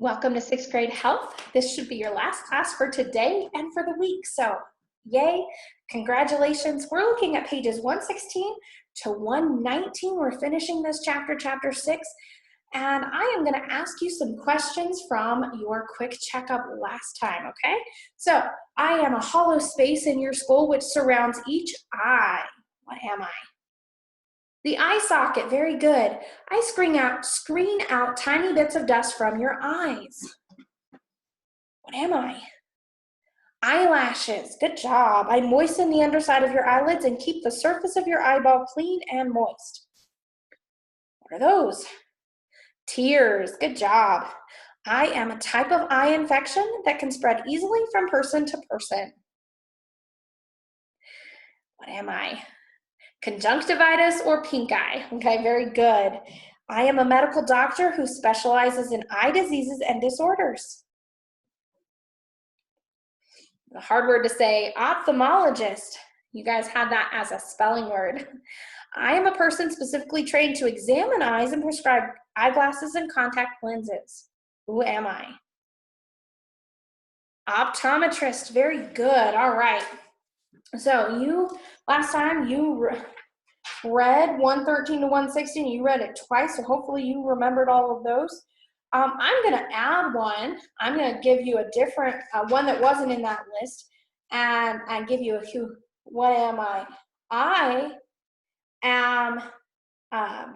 Welcome to sixth grade health. This should be your last class for today and for the week. So yay, congratulations. We're looking at pages 116 to 119. We're finishing this chapter 6. And I am gonna ask you some questions from your quick checkup last time, okay? So I am a hollow space in your skull which surrounds each eye. What am I? The eye socket, very good. I screen out tiny bits of dust from your eyes. What am I? Eyelashes, good job. I moisten the underside of your eyelids and keep the surface of your eyeball clean and moist. What are those? Tears, good job. I am a type of eye infection that can spread easily from person to person. What am I? Conjunctivitis or pink eye. Okay, very good. I am a medical doctor who specializes in eye diseases and disorders. The hard word to say, ophthalmologist. You guys had that as a spelling word. I am a person specifically trained to examine eyes and prescribe eyeglasses and contact lenses. Who am I? Optometrist, very good. All right. So last time you read 113 to 116. You read it twice, so hopefully you remembered all of those. I'm going to add one. I'm going to give you a different one that wasn't in that list, and give you a few. What am I? I am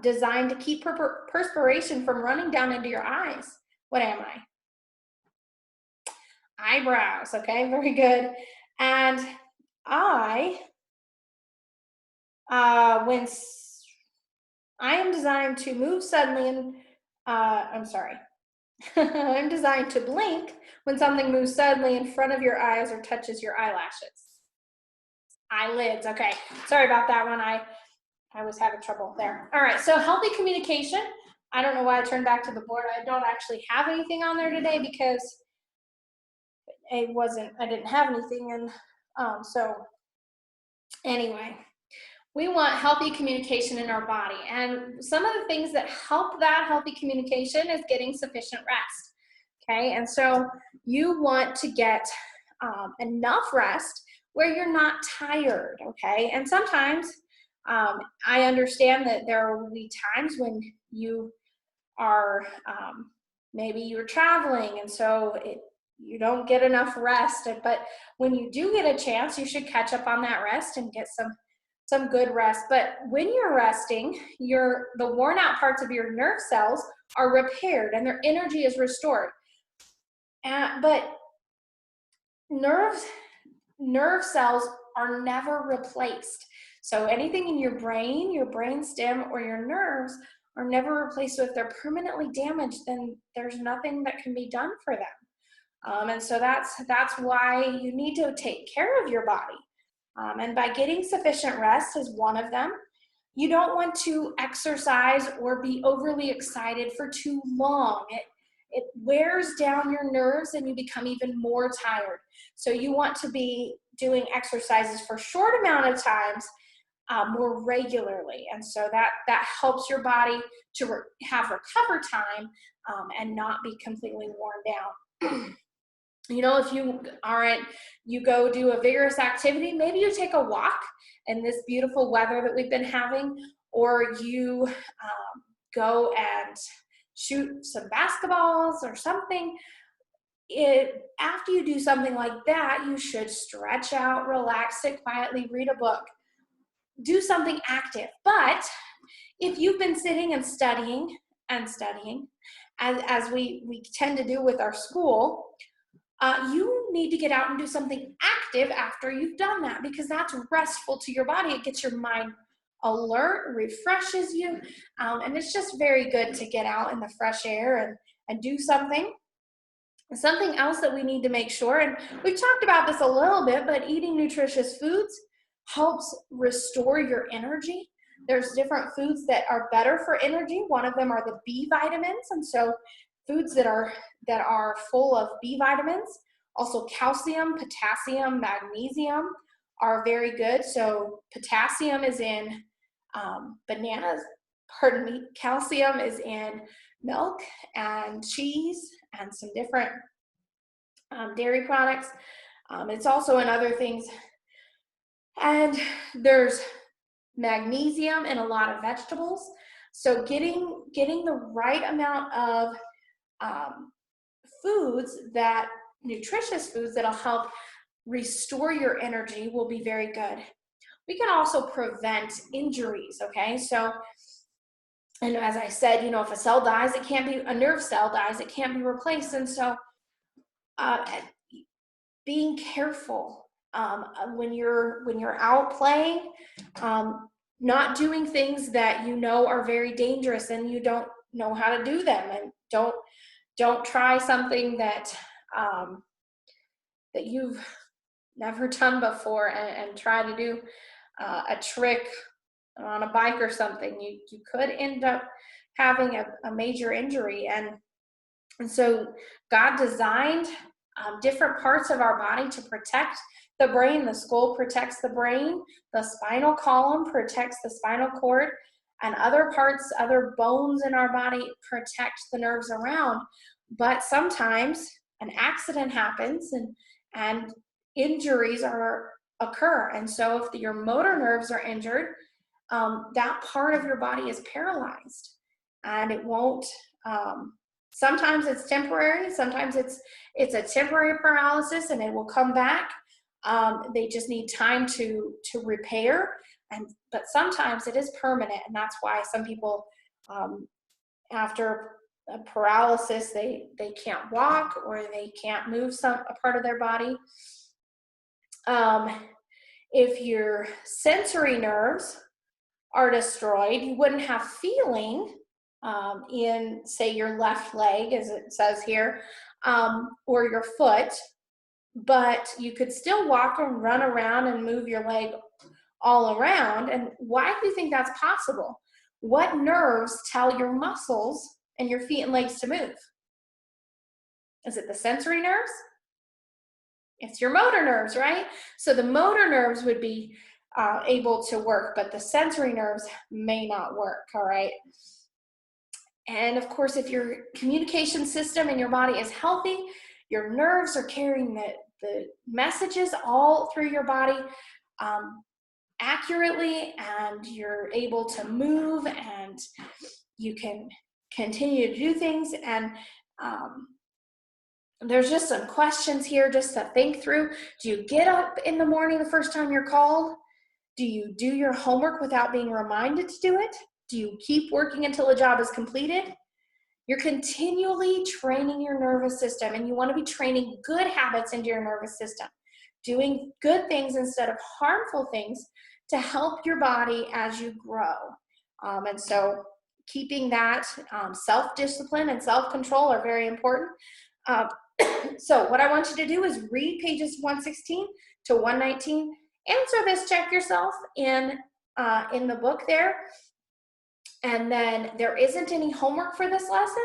designed to keep perspiration from running down into your eyes. What am I? Eyebrows. Okay, very good. And when I am designed to move suddenly and, I'm sorry. I'm designed to blink when something moves suddenly in front of your eyes or touches your eyelashes. Eyelids, okay. Sorry about that one. I was having trouble there. All right, so healthy communication. I don't know why I turned back to the board. I don't actually have anything on there today because I didn't have anything. And so anyway. We want healthy communication in our body. And some of the things that help that healthy communication is getting sufficient rest. Okay, and so you want to get enough rest where you're not tired, okay? And sometimes I understand that there will be times when you are, maybe you're traveling and so you don't get enough rest, but when you do get a chance, you should catch up on that rest and get some good rest. But when you're resting, the worn out parts of your nerve cells are repaired and their energy is restored. But nerve cells are never replaced. So anything in your brain stem, or your nerves are never replaced. So if they're permanently damaged, then there's nothing that can be done for them. And so that's why you need to take care of your body. And by getting sufficient rest is one of them. You don't want to exercise or be overly excited for too long. It wears down your nerves and you become even more tired. So you want to be doing exercises for short amount of times more regularly. And so that helps your body to have recover time and not be completely worn down. You know, if you go do a vigorous activity, maybe you take a walk in this beautiful weather that we've been having, or you go and shoot some basketballs or something. After you do something like that, you should stretch out, relax, sit quietly, read a book, do something active. But if you've been sitting and studying, as we tend to do with our school, you need to get out and do something active after you've done that, because that's restful to your body. It gets your mind alert, refreshes you, and it's just very good to get out in the fresh air and do something. Something else that we need to make sure, and we've talked about this a little bit, but eating nutritious foods helps restore your energy. There's different foods that are better for energy. One of them are the B vitamins, and so foods that are full of B vitamins, also calcium, potassium, magnesium are very good. So potassium is in bananas, calcium is in milk and cheese and some different dairy products. It's also in other things. And there's magnesium in a lot of vegetables. So getting the right amount of foods, that nutritious foods that'll help restore your energy, will be very good. We can also prevent injuries, okay? So, and as I said, if a cell dies, it can't be, a nerve cell dies, it can't be replaced. And so being careful when you're out playing, not doing things that are very dangerous and you don't know how to do them, and don't try something that that you've never done before, and try to do a trick on a bike or something. You could end up having a major injury. And so God designed different parts of our body to protect the brain. The skull protects the brain, the spinal column protects the spinal cord, and other parts, other bones in our body protect the nerves around. But sometimes an accident happens, and injuries occur. And so if your motor nerves are injured, that part of your body is paralyzed, and it won't. Sometimes it's temporary. Sometimes it's a temporary paralysis, and it will come back. They just need time to repair, but sometimes it is permanent, and that's why some people, after a paralysis, they can't walk, or they can't move a part of their body. If your sensory nerves are destroyed, you wouldn't have feeling in, say, your left leg, as it says here, or your foot, but you could still walk and run around and move your leg all around. And why do you think that's possible? What nerves tell your muscles and your feet and legs to move? Is it the sensory nerves? It's your motor nerves, right? So the motor nerves would be able to work, but the sensory nerves may not work, all right? And of course, if your communication system in your body is healthy, your nerves are carrying the messages all through your body accurately, and you're able to move, and you can continue to do things. And there's just some questions here just to think through. Do you get up in the morning the first time you're called? Do you do your homework without being reminded to do it? Do you keep working until a job is completed? You're continually training your nervous system, and you want to be training good habits into your nervous system, doing good things instead of harmful things to help your body as you grow. And so keeping that self-discipline and self-control are very important. So what I want you to do is read pages 116 to 119. Answer this check yourself in the book there. And then there isn't any homework for this lesson,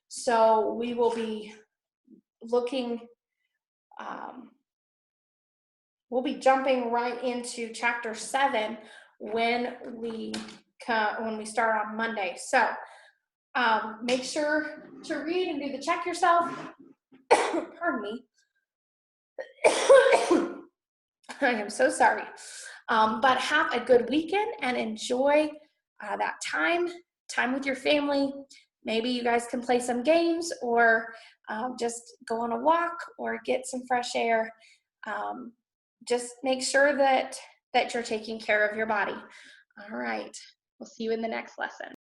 so we will be looking, we'll be jumping right into chapter 7 when we start on Monday. So make sure to read and do the check yourself. Pardon me. I am so sorry. But have a good weekend and enjoy that time with your family. Maybe you guys can play some games, or just go on a walk, or get some fresh air. Just make sure that you're taking care of your body. All right. We'll see you in the next lesson.